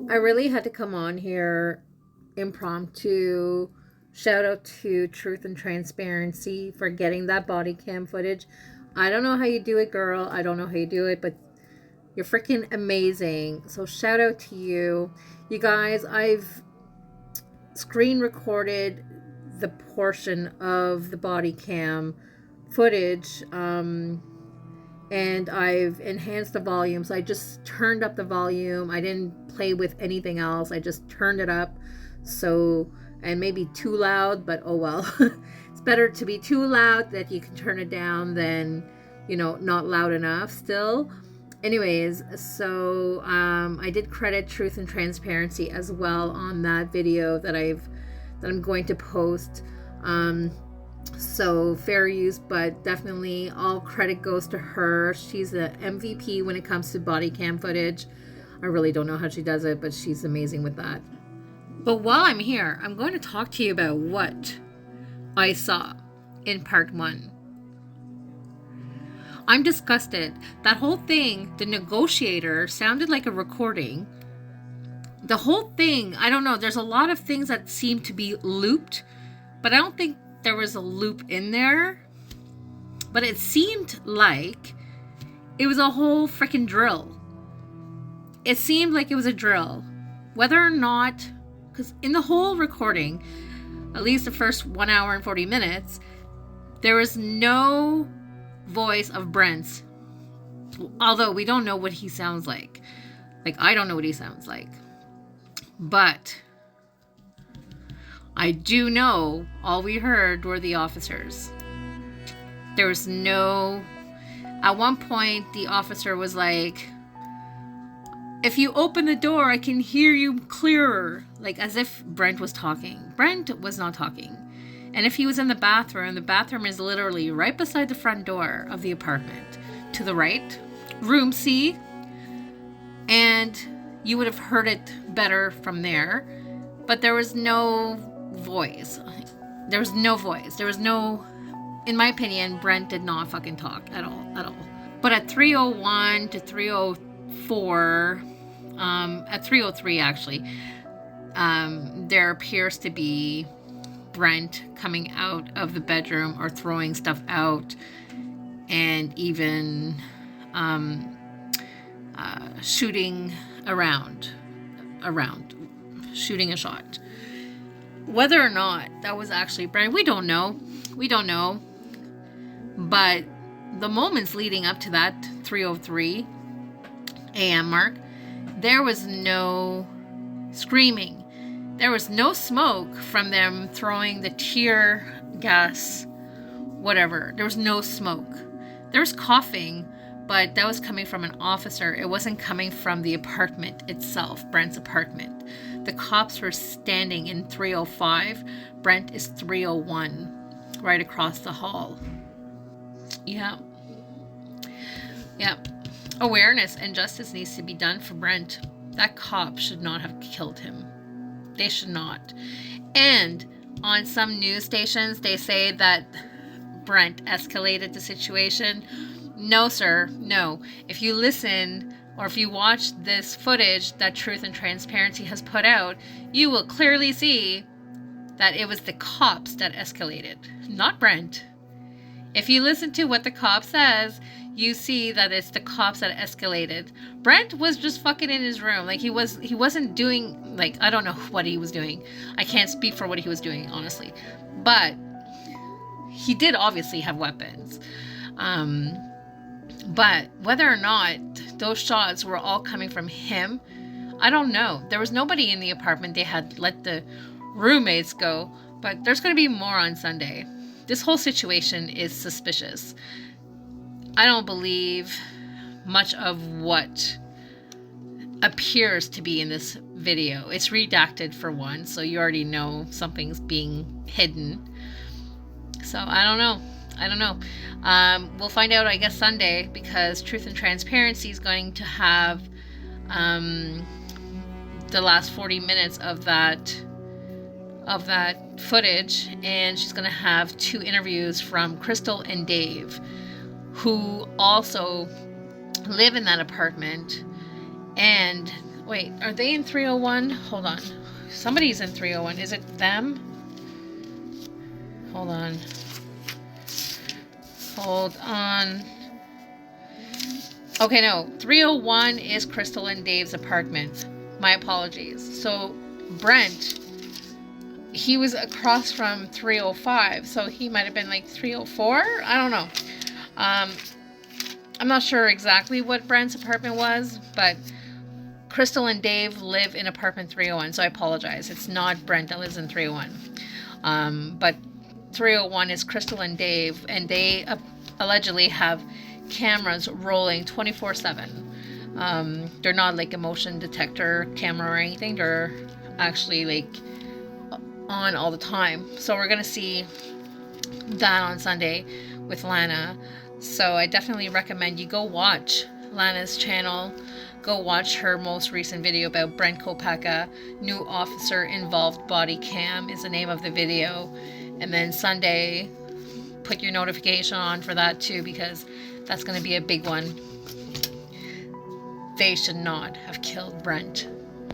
I really had to come on here impromptu. Shout out to Truth and Transparency for getting that body cam footage. I don't know how you do it, girl. I don't know how you do it, but you're freaking amazing. So shout out to you. You guys, I've screen recorded the portion of the body cam footage, and I've enhanced the volume. So I just turned up the volume. I didn't play with anything else. I just turned it up. So, and maybe too loud, but oh well. It's better to be too loud that you can turn it down than, not loud enough still. Anyways, so I did credit Truth and Transparency as well on that video that I'm going to post. So fair use, but definitely all credit goes to her. She's the MVP when it comes to body cam footage. I really don't know how she does it, but she's amazing with that. But while I'm here, I'm going to talk to you about what I saw in part 1. I'm disgusted. That whole thing, the negotiator, sounded like a recording. The whole thing, I don't know, there's a lot of things that seem to be looped, but I don't think there was a loop in there. But it seemed like it was a whole freaking drill. It seemed like it was a drill. Whether or not, because in the whole recording, at least the first 1 hour and 40 minutes, there was no voice of Brent's, although we don't know what he sounds like. I don't know what he sounds like, but I do know all we heard were the officers. There was no, at one point the officer was like, if you open the door I can hear you clearer, as if Brent was talking. Brent was not talking. And if he was in the bathroom is literally right beside the front door of the apartment. To the right, room C. And you would have heard it better from there. But there was no voice. There was no, in my opinion, Brent did not fucking talk at all. But at 3:01 to 3:04, at 3:03 actually, there appears to be Brent coming out of the bedroom or throwing stuff out, and even shooting around, shooting a shot. Whether or not that was actually Brent, we don't know. But the moments leading up to that 3:03 a.m. mark, there was no screaming. There was no smoke from them throwing the tear gas, whatever. There was no smoke. There was coughing, but that was coming from an officer. It wasn't coming from the apartment itself, Brent's apartment. The cops were standing in 305. Brent is 301, right across the hall. Yeah. Awareness and justice needs to be done for Brent. That cop should not have killed him. They should not. And on some news stations, they say that Brent escalated the situation. No, sir. No. If you listen or if you watch this footage that Truth and Transparency has put out, you will clearly see that it was the cops that escalated, not Brent. If you listen to what the cop says, you see that it's the cops that escalated. Brent was just fucking in his room. He wasn't doing, I don't know what he was doing. I can't speak for what he was doing, honestly. But he did obviously have weapons. But whether or not those shots were all coming from him, I don't know. There was nobody in the apartment. They had let the roommates go. But there's going to be more on Sunday. This whole situation is suspicious. I don't believe much of what appears to be in this video. It's redacted for one, so you already know something's being hidden. So I don't know. We'll find out, I guess, Sunday, because Truth and Transparency is going to have the last 40 minutes of that footage, and she's going to have 2 interviews from Crystal and Dave, who also live in that apartment and Wait, are they in 301? Hold on. Somebody's in 301. Is it them? Hold on. Hold on. Okay, no. 301 is Crystal and Dave's apartment. My apologies. So, Brent, he was across from 305, so he might have been like 304? I don't know. I'm not sure exactly what Brent's apartment was, but Crystal and Dave live in apartment 301, so I apologize. It's not Brent that lives in 301. But 301 is Crystal and Dave, and they allegedly have cameras rolling 24/7. They're not like a motion detector camera or anything. They're actually like on all the time. So we're gonna see that on Sunday with Lana. So I definitely recommend you go watch Lana's channel. Go watch her most recent video about Brent Kopacka. New officer involved Bodycam is the name of the video. And then Sunday, put your notification on for that too, because that's going to be a big one. They should not have killed Brent.